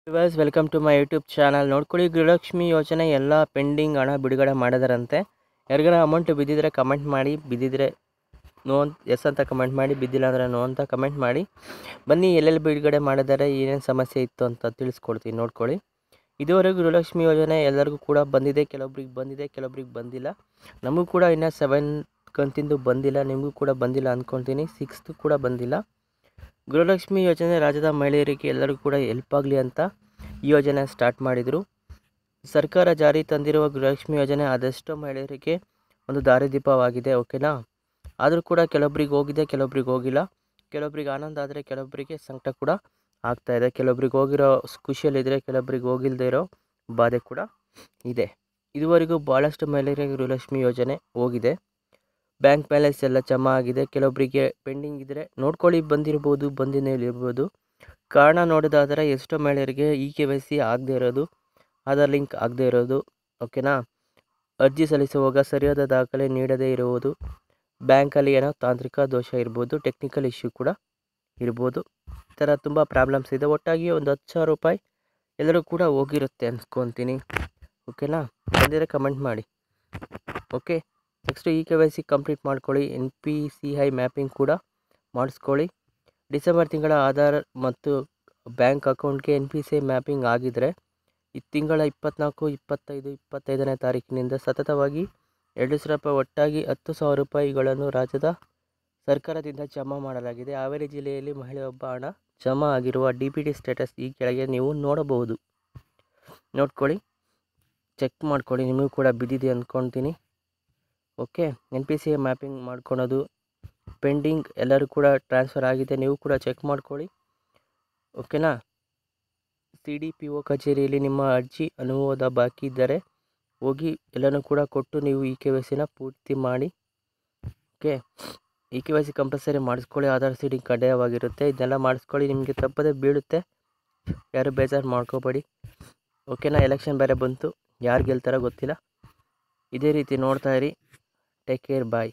Viewers welcome to my YouTube channel. ನೋಡ್ಕೊಳ್ಳಿ, ಗೃಹಲಕ್ಷ್ಮಿ ಯೋಜನೆ ಎಲ್ಲ ಪೆಂಡಿಂಗ್ ಹಣ ಬಿಡುಗಡೆ ಮಾಡಿದಾರಂತೆ. ಯಾರಿಗಾರ ಅಮೌಂಟ್ ಬಿದ್ದಿದ್ರೆ ಕಮೆಂಟ್ ಮಾಡಿ, ಬಿದ್ದಿದ್ರೆ ನೋ ಎಸ್ ಅಂತ ಕಮೆಂಟ್ ಮಾಡಿ, ಬಿದ್ದಿಲ್ಲ ಅಂದರೆ ನೋ ಅಂತ ಕಮೆಂಟ್ ಮಾಡಿ. ಬನ್ನಿ, ಎಲ್ಲೆಲ್ಲಿ ಬಿಡುಗಡೆ ಮಾಡಿದ್ದಾರೆ, ಏನೇನು ಸಮಸ್ಯೆ ಇತ್ತು ಅಂತ ತಿಳಿಸ್ಕೊಡ್ತೀನಿ. ನೋಡ್ಕೊಳ್ಳಿ, ಇದುವರೆಗೂ ಗೃಹಲಕ್ಷ್ಮಿ ಯೋಜನೆ ಎಲ್ಲರಿಗೂ ಕೂಡ ಬಂದಿದೆ. ಕೆಲವೊಬ್ರಿಗೆ ಬಂದಿದೆ, ಕೆಲವೊಬ್ರಿಗೆ ಬಂದಿಲ್ಲ. ನಮಗೂ ಕೂಡ ಇನ್ನೂ 7 ಕಂತಿಂದು ಬಂದಿಲ್ಲ, ನಿಮಗೂ ಕೂಡ ಬಂದಿಲ್ಲ ಅಂದ್ಕೊಳ್ತೀನಿ. 6th ಕೂಡ ಬಂದಿಲ್ಲ. ಗೃಹಲಕ್ಷ್ಮಿ ಯೋಜನೆ ರಾಜ್ಯದ ಮಹಿಳೆಯರಿಗೆ ಎಲ್ಲರಿಗೂ ಕೂಡ ಹೆಲ್ಪ್ ಆಗಲಿ ಅಂತ ಈ ಯೋಜನೆ ಸ್ಟಾರ್ಟ್ ಮಾಡಿದರು. ಸರ್ಕಾರ ಜಾರಿ ತಂದಿರುವ ಗೃಹಲಕ್ಷ್ಮಿ ಯೋಜನೆ ಆದಷ್ಟು ಮಹಿಳೆಯರಿಗೆ ಒಂದು ದಾರಿದೀಪವಾಗಿದೆ, ಓಕೆನಾ. ಆದರೂ ಕೂಡ ಕೆಲವೊಬ್ರಿಗೆ ಹೋಗಿದೆ, ಕೆಲವೊಬ್ರಿಗೆ ಹೋಗಿಲ್ಲ. ಕೆಲವೊಬ್ರಿಗೆ ಆನಂದ ಆದರೆ ಕೆಲವೊಬ್ಬರಿಗೆ ಸಂಕಟ ಕೂಡ ಆಗ್ತಾ ಇದೆ. ಕೆಲವೊಬ್ರಿಗೆ ಹೋಗಿರೋ ಖುಷಿಯಲ್ಲಿದ್ದರೆ, ಕೆಲವೊಬ್ರಿಗೆ ಹೋಗಿಲ್ಲದೆ ಇರೋ ಬಾಧೆ ಕೂಡ ಇದೆ. ಇದುವರೆಗೂ ಭಾಳಷ್ಟು ಮಹಿಳೆಯರಿಗೆ ಗೃಹಲಕ್ಷ್ಮಿ ಯೋಜನೆ ಹೋಗಿದೆ. ಬ್ಯಾಂಕ್ ಬ್ಯಾಲೆನ್ಸ್ ಎಲ್ಲ ಜಮಾ ಆಗಿದೆ. ಕೆಲವೊಬ್ಬರಿಗೆ ಪೆಂಡಿಂಗ್ ಇದ್ದರೆ ನೋಡ್ಕೊಳ್ಳಿ, ಬಂದಿರ್ಬೋದು, ಬಂದಿರ್ಬೋದು. ಕಾರಣ ನೋಡೋದಾದರೆ ಎಷ್ಟೋ ಮಹಿಳೆಯರಿಗೆ KYC ಆಗದೆ ಇರೋದು, ಆಧಾರ್ ಲಿಂಕ್ ಆಗದೆ ಇರೋದು, ಓಕೆನಾ. ಅರ್ಜಿ ಸಲ್ಲಿಸುವಾಗ ಸರಿಯಾದ ದಾಖಲೆ ನೀಡದೇ ಇರುವುದು, ಬ್ಯಾಂಕಲ್ಲಿ ಏನೋ ತಾಂತ್ರಿಕ ದೋಷ ಇರ್ಬೋದು, ಟೆಕ್ನಿಕಲ್ ಇಶ್ಯೂ ಕೂಡ ಇರ್ಬೋದು. ಈ ಥರ ತುಂಬ ಪ್ರಾಬ್ಲಮ್ಸ್ ಇದೆ. ಒಟ್ಟಾಗಿ ಒಂದು 10,000 ರೂಪಾಯಿ ಎಲ್ಲರೂ ಕೂಡ ಹೋಗಿರುತ್ತೆ ಅನ್ಸ್ಕೊತೀನಿ, ಓಕೆನಾ. ಬಂದಿದ್ರೆ ಕಮೆಂಟ್ ಮಾಡಿ, ಓಕೆ. ನೆಕ್ಸ್ಟು KYC ಕಂಪ್ಲೀಟ್ ಮಾಡ್ಕೊಳ್ಳಿ. NPCI ಮ್ಯಾಪಿಂಗ್ ಕೂಡ ಮಾಡಿಸ್ಕೊಳ್ಳಿ. ಡಿಸೆಂಬರ್ ತಿಂಗಳ ಆಧಾರ್ ಮತ್ತು ಬ್ಯಾಂಕ್ ಅಕೌಂಟ್ಗೆ NPCI ಮ್ಯಾಪಿಂಗ್ ಆಗಿದ್ದರೆ ಈ ತಿಂಗಳ 24, 25, 25ನೇ ತಾರೀಕಿನಿಂದ ಸತತವಾಗಿ 2,000 ರೂಪಾಯಿ, ಒಟ್ಟಾಗಿ 10,000 ರೂಪಾಯಿಗಳನ್ನು ರಾಜ್ಯದ ಸರ್ಕಾರದಿಂದ ಜಮಾ ಮಾಡಲಾಗಿದೆ. ಹಾವೇರಿ ಜಿಲ್ಲೆಯಲ್ಲಿ ಮಹಿಳೆಯೊಬ್ಬ ಹಣ ಜಮಾ ಆಗಿರುವ DBT ಸ್ಟೇಟಸ್ ಈ ಕೆಳಗೆ ನೀವು ನೋಡಬಹುದು. ನೋಡ್ಕೊಳ್ಳಿ, ಚೆಕ್ ಮಾಡ್ಕೊಳ್ಳಿ, ನಿಮಗೂ ಕೂಡ ಬಿದ್ದಿದೆ ಅಂದ್ಕೊಳ್ತೀನಿ, ಓಕೆ. NPCI ಮ್ಯಾಪಿಂಗ್ ಮಾಡ್ಕೊಳೋದು ಪೆಂಡಿಂಗ್, ಎಲ್ಲರೂ ಕೂಡ ಟ್ರಾನ್ಸ್ಫರ್ ಆಗಿದೆ, ನೀವು ಕೂಡ ಚೆಕ್ ಮಾಡ್ಕೊಳ್ಳಿ, ಓಕೆನಾ. CDPO ಕಚೇರಿಯಲ್ಲಿ ನಿಮ್ಮ ಅರ್ಜಿ ಅನುಮೋದ ಬಾಕಿ ಇದ್ದರೆ ಹೋಗಿ ಎಲ್ಲನೂ ಕೂಡ ಕೊಟ್ಟು ನೀವು KYCನ ಪೂರ್ತಿ ಮಾಡಿ, ಓಕೆ. KYC ಕಂಪಲ್ಸರಿ ಮಾಡಿಸ್ಕೊಳ್ಳಿ. ಆಧಾರ್ ಸೀಡಿಂಗ್ ಕಡ್ಡಾಯವಾಗಿರುತ್ತೆ. ಇದನ್ನೆಲ್ಲ ಮಾಡಿಸ್ಕೊಳ್ಳಿ, ನಿಮಗೆ ತಪ್ಪದೇ ಬೀಳುತ್ತೆ, ಯಾರು ಬೇಜಾರು ಮಾಡ್ಕೋಬೇಡಿ, ಓಕೆನಾ. ಎಲೆಕ್ಷನ್ ಬೇರೆ ಬಂತು, ಯಾರು ಗೆಲ್ತಾರೋ ಗೊತ್ತಿಲ್ಲ. ಇದೇ ರೀತಿ ನೋಡ್ತಾ ಇರಿ. ಟೇಕ್ ಕೇರ್, ಬಾಯ್.